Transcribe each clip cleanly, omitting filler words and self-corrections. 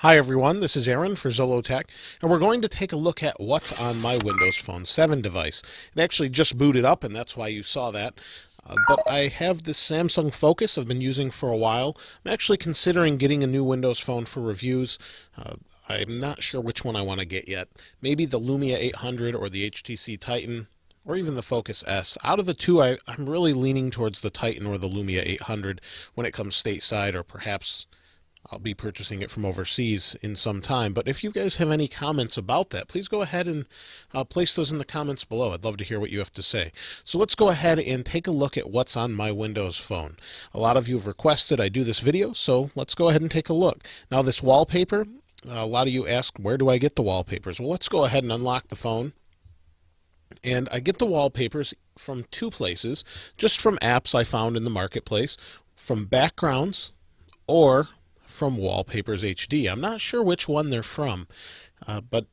Hi everyone, this is Aaron for Zollotech, and we're going to take a look at what's on my Windows Phone 7 device. It actually just booted up, and that's why you saw that. But I have this Samsung Focus I've been using for a while. I'm actually considering getting a new Windows Phone for reviews. I'm not sure which one I want to get yet. Maybe the Lumia 800 or the HTC Titan, or even the Focus S. Out of the two, I'm really leaning towards the Titan or the Lumia 800 when it comes stateside, or perhaps I'll be purchasing it from overseas in some time. But if you guys have any comments about that, please go ahead and place those in the comments below. I'd love to hear what you have to say. So let's go ahead and take a look at what's on my Windows Phone. A lot of you have requested I do this video, so let's go ahead and take a look. Now this wallpaper, a lot of you asked, where do I get the wallpapers? Well, let's go ahead and unlock the phone. And I get the wallpapers from two places, just from apps I found in the marketplace, from Backgrounds or from Wallpapers HD. I'm not sure which one they're from, but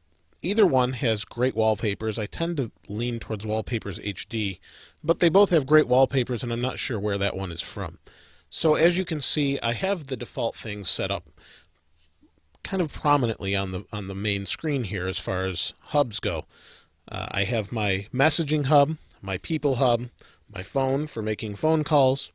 either one has great wallpapers. I tend to lean towards Wallpapers HD, but they both have great wallpapers, and I'm not sure where that one is from. So as you can see, I have the default things set up kind of prominently on the main screen here as far as hubs go. I have my messaging hub, my people hub, my phone for making phone calls.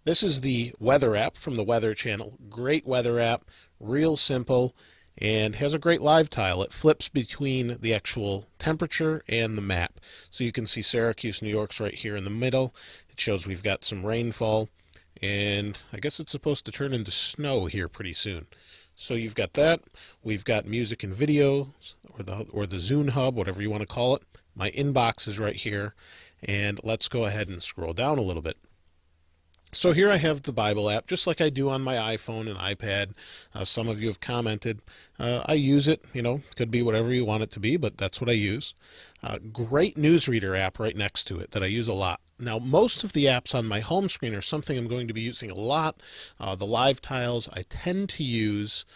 This is the weather app from the Weather Channel. Great weather app, real simple, and has a great live tile. It flips between the actual temperature and the map. So you can see Syracuse, New York's right here in the middle. It shows we've got some rainfall, and I guess it's supposed to turn into snow here pretty soon. So you've got that. We've got music and videos, or the Zune hub, whatever you want to call it. My inbox is right here, and let's go ahead and scroll down a little bit. So here I have the Bible app, just like I do on my iPhone and iPad. Some of you have commented. I use it, could be whatever you want it to be, but that's what I use. Great newsreader app right next to it that I use a lot. Now, most of the apps on my home screen are something I'm going to be using a lot. The live tiles, I tend to use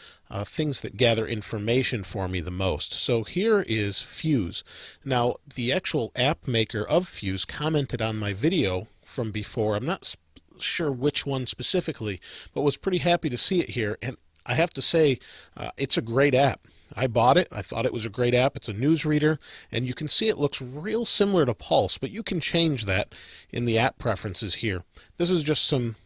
things that gather information for me the most. So here is Fuse. Now, the actual app maker of Fuse commented on my video from before. I'm not sure which one specifically, but was pretty happy to see it here. And I have to say, it's a great app. I bought it. I thought it was a great app. It's a newsreader, and you can see it looks real similar to Pulse, but you can change that in the app preferences here. This is just some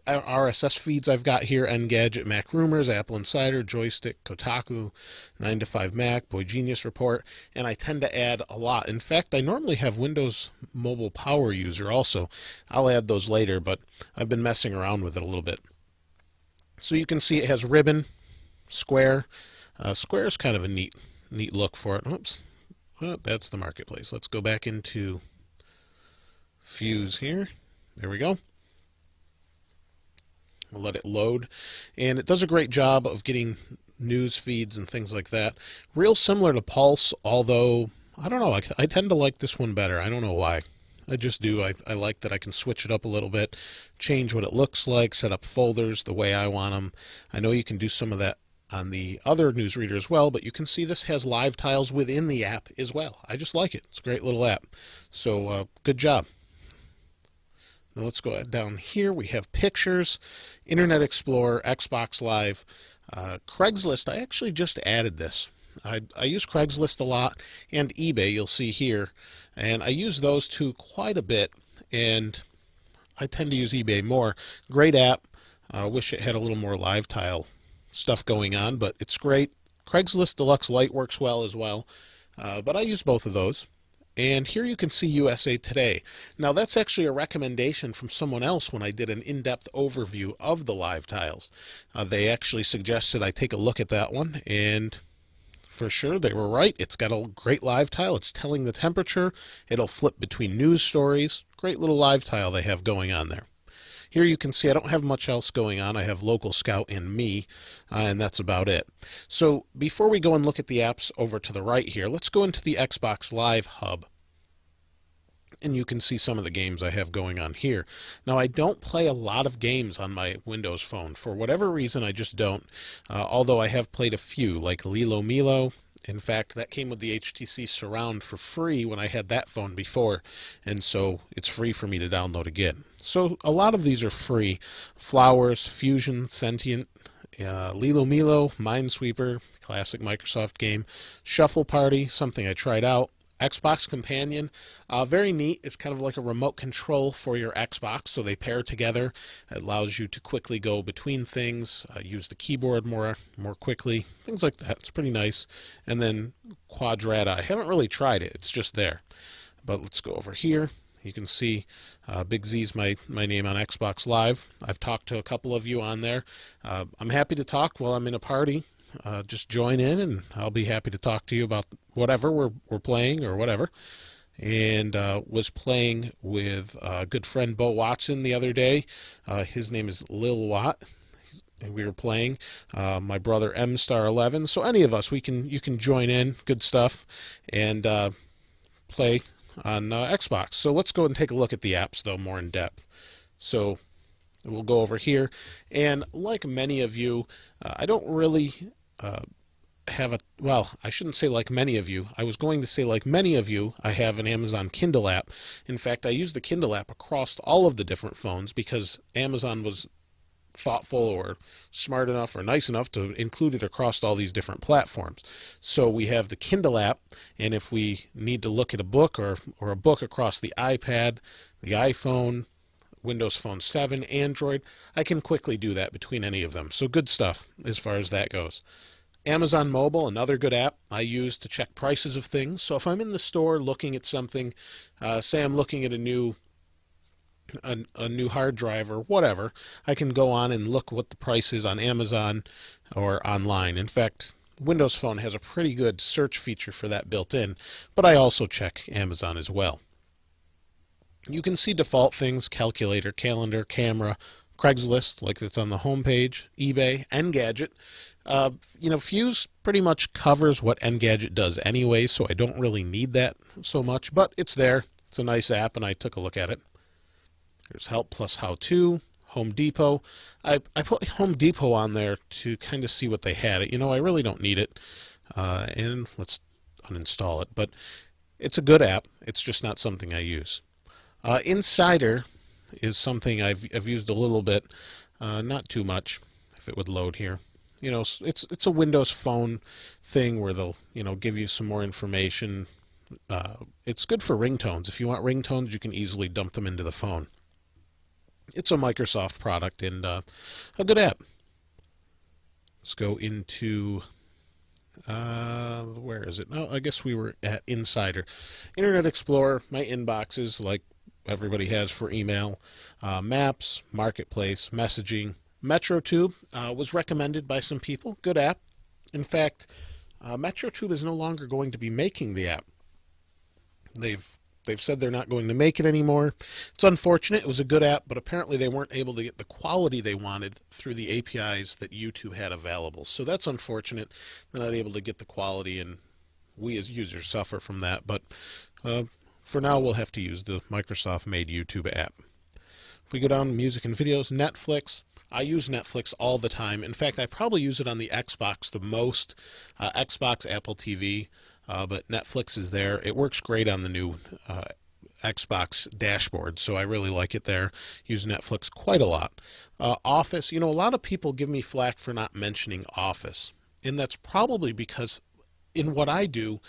RSS feeds I've got here: Engadget, Mac Rumors, Apple Insider, Joystick, Kotaku, 9 to 5 Mac, Boy Genius Report, and I tend to add a lot. In fact, I normally have Windows Mobile Power User also. I'll add those later, but I've been messing around with it a little bit. So you can see it has ribbon, square. Square is kind of a neat look for it. Oops, well, that's the marketplace. Let's go back into Fuse here. There we go. We'll let it load, and it does a great job of getting news feeds and things like that. Real similar to Pulse, although I don't know, I tend to like this one better. I don't know why. I just do. I like that I can switch it up a little bit, change what it looks like, set up folders the way I want them. I know you can do some of that on the other newsreader as well, but you can see this has live tiles within the app as well. I just like it. It's a great little app. So good job. Now let's go down here. We have pictures, Internet Explorer, Xbox Live, Craigslist. I actually just added this. I use Craigslist a lot, and eBay, you'll see here. And I use those two quite a bit, and I tend to use eBay more. Great app. Wish it had a little more live tile stuff going on, but it's great. Craigslist Deluxe Lite works well as well, but I use both of those. And here you can see USA Today. Now that's actually a recommendation from someone else when I did an in-depth overview of the live tiles. They actually suggested I take a look at that one, and for sure they were right. It's got a great live tile. It's telling the temperature. It'll flip between news stories. Great little live tile they have going on there. Here you can see I don't have much else going on. I have Local Scout and me, and that's about it. So before we go and look at the apps over to the right here, let's go into the Xbox Live hub. And you can see some of the games I have going on here. Now, I don't play a lot of games on my Windows Phone. For whatever reason, I just don't. Although I have played a few, like Lilo Milo. In fact, that came with the HTC Surround for free when I had that phone before, and so it's free for me to download again. So a lot of these are free. Flowers, Fusion, Sentient, Lilo Milo, Minesweeper, classic Microsoft game. Shuffle Party, something I tried out. Xbox Companion, very neat. It's kind of like a remote control for your Xbox, so they pair together. It allows you to quickly go between things, use the keyboard more quickly, things like that. It's pretty nice. And then Quadrata, I haven't really tried it. It's just there. But let's go over here. You can see Big Z's my name on Xbox Live. I've talked to a couple of you on there. I'm happy to talk while I'm in a party. Just join in, and I'll be happy to talk to you about whatever we're playing or whatever. And was playing with a good friend Bo Watson the other day. His name is Lil Watt. And we were playing. My brother MStar11. So any of us, you can join in. Good stuff, and play on Xbox. So let's go and take a look at the apps though more in depth. So we'll go over here, and like many of you, I don't really have a, well, I shouldn't say like many of you. I was going to say like many of you, I have an Amazon Kindle app. In fact, I use the Kindle app across all of the different phones because Amazon was thoughtful or smart enough or nice enough to include it across all these different platforms. So we have the Kindle app, and if we need to look at a book or a book across the iPad, the iPhone, Windows Phone 7, Android, I can quickly do that between any of them. So good stuff as far as that goes. Amazon Mobile, another good app I use to check prices of things. So if I'm in the store looking at something, say I'm looking at a new hard drive or whatever, I can go on and look what the price is on Amazon or online. In fact, Windows Phone has a pretty good search feature for that built in, but I also check Amazon as well. You can see default things: calculator, calendar, camera, Craigslist, like it's on the home page, eBay, Engadget. Fuse pretty much covers what Engadget does anyway, so I don't really need that so much, but it's there. It's a nice app, and I took a look at it. There's Help plus How To, Home Depot. I put Home Depot on there to kind of see what they had. I really don't need it, and let's uninstall it. But it's a good app. It's just not something I use. Insider is something I've used a little bit, not too much. If it would load here, it's a Windows Phone thing where they'll give you some more information. It's good for ringtones. If you want ringtones, you can easily dump them into the phone. It's a Microsoft product and a good app. Let's go into, where is it? Oh, I guess we were at Insider. Internet Explorer, my inboxes, like everybody has for email. Maps, Marketplace, messaging. MetroTube was recommended by some people. Good app. In fact, MetroTube is no longer going to be making the app. They've said they're not going to make it anymore. It's unfortunate. It was a good app, but apparently they weren't able to get the quality they wanted through the APIs that YouTube had available. So that's unfortunate. They're not able to get the quality, and we as users suffer from that. But for now, we'll have to use the Microsoft-made YouTube app. If we go down to music and videos, Netflix. I use Netflix all the time. In fact, I probably use it on the Xbox the most. Xbox, Apple TV. But Netflix is there. It works great on the new Xbox dashboard, so I really like it there. Use Netflix quite a lot. Office, a lot of people give me flack for not mentioning Office, and that's probably because in what I do,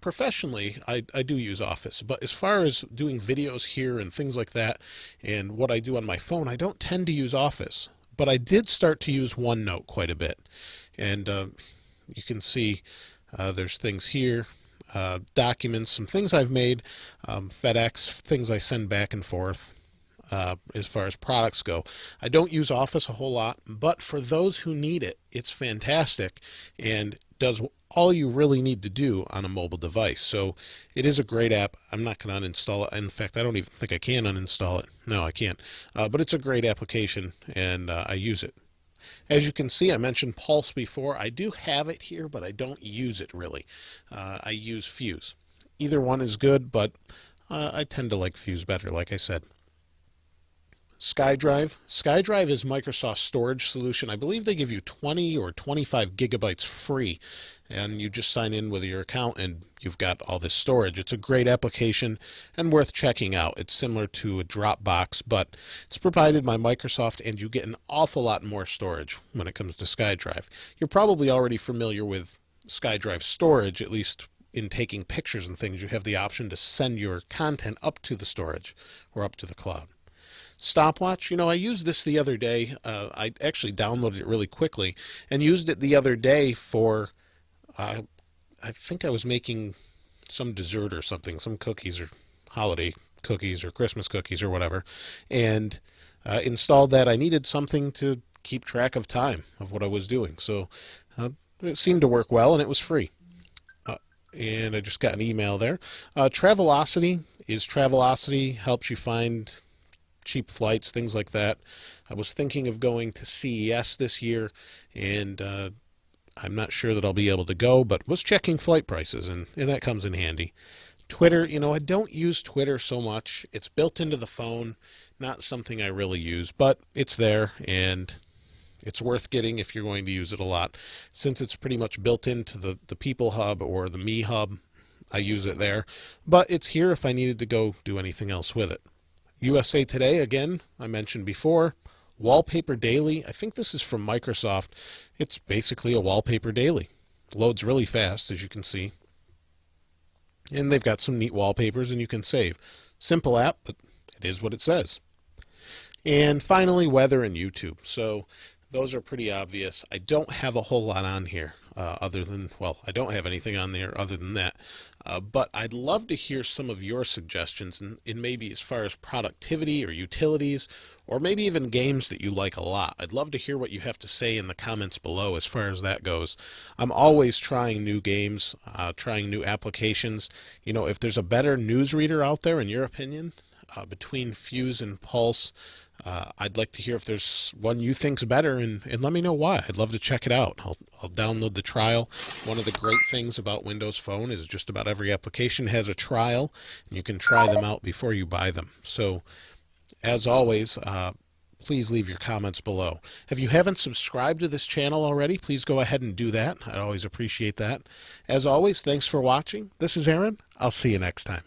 professionally, I do use Office, but as far as doing videos here and things like that, and what I do on my phone, I don't tend to use Office. But I did start to use OneNote quite a bit, and you can see there's things here, documents, some things I've made, FedEx, things I send back and forth. As far as products go, I don't use Office a whole lot, but for those who need it, it's fantastic and does all you really need to do on a mobile device. So it is a great app. I'm not going to uninstall it. In fact, I don't even think I can uninstall it. No, I can't. But it's a great application, and I use it. As you can see, I mentioned Pulse before. I do have it here, but I don't use it really. I use Fuse. Either one is good, but I tend to like Fuse better, like I said. SkyDrive. SkyDrive is Microsoft's storage solution. I believe they give you 20 or 25 gigabytes free, and you just sign in with your account and you've got all this storage. It's a great application and worth checking out. It's similar to a Dropbox, but it's provided by Microsoft, and you get an awful lot more storage when it comes to SkyDrive. You're probably already familiar with SkyDrive storage, at least in taking pictures and things. You have the option to send your content up to the storage or up to the cloud. Stopwatch, I used this the other day. I actually downloaded it really quickly and used it the other day for, I think I was making some dessert or something, some cookies or holiday cookies or Christmas cookies or whatever, and installed that. I needed something to keep track of time of what I was doing. So it seemed to work well, and it was free. And I just got an email there. Travelocity is Travelocity, helps you find cheap flights, things like that. I was thinking of going to CES this year, and I'm not sure that I'll be able to go, but was checking flight prices, and that comes in handy. Twitter, I don't use Twitter so much. It's built into the phone, not something I really use, but it's there, and it's worth getting if you're going to use it a lot. Since it's pretty much built into the People Hub or the Me Hub, I use it there, but it's here if I needed to go do anything else with it. USA Today, again, I mentioned before. Wallpaper Daily, I think this is from Microsoft. It's basically a wallpaper daily. Loads really fast, as you can see. And they've got some neat wallpapers, and you can save. Simple app, but it is what it says. And finally, weather and YouTube. So those are pretty obvious. I don't have a whole lot on here other than, well, I don't have anything on there other than that. But I'd love to hear some of your suggestions in maybe as far as productivity or utilities, or maybe even games that you like a lot. I'd love to hear what you have to say in the comments below as far as that goes. I'm always trying new games, trying new applications. If there's a better newsreader out there, in your opinion, between Fuse and Pulse, I'd like to hear if there's one you think's better, and let me know why. I'd love to check it out. I'll download the trial. One of the great things about Windows Phone is just about every application has a trial, and you can try them out before you buy them. So, as always, please leave your comments below. If you haven't subscribed to this channel already, please go ahead and do that. I'd always appreciate that. As always, thanks for watching. This is Aaron. I'll see you next time.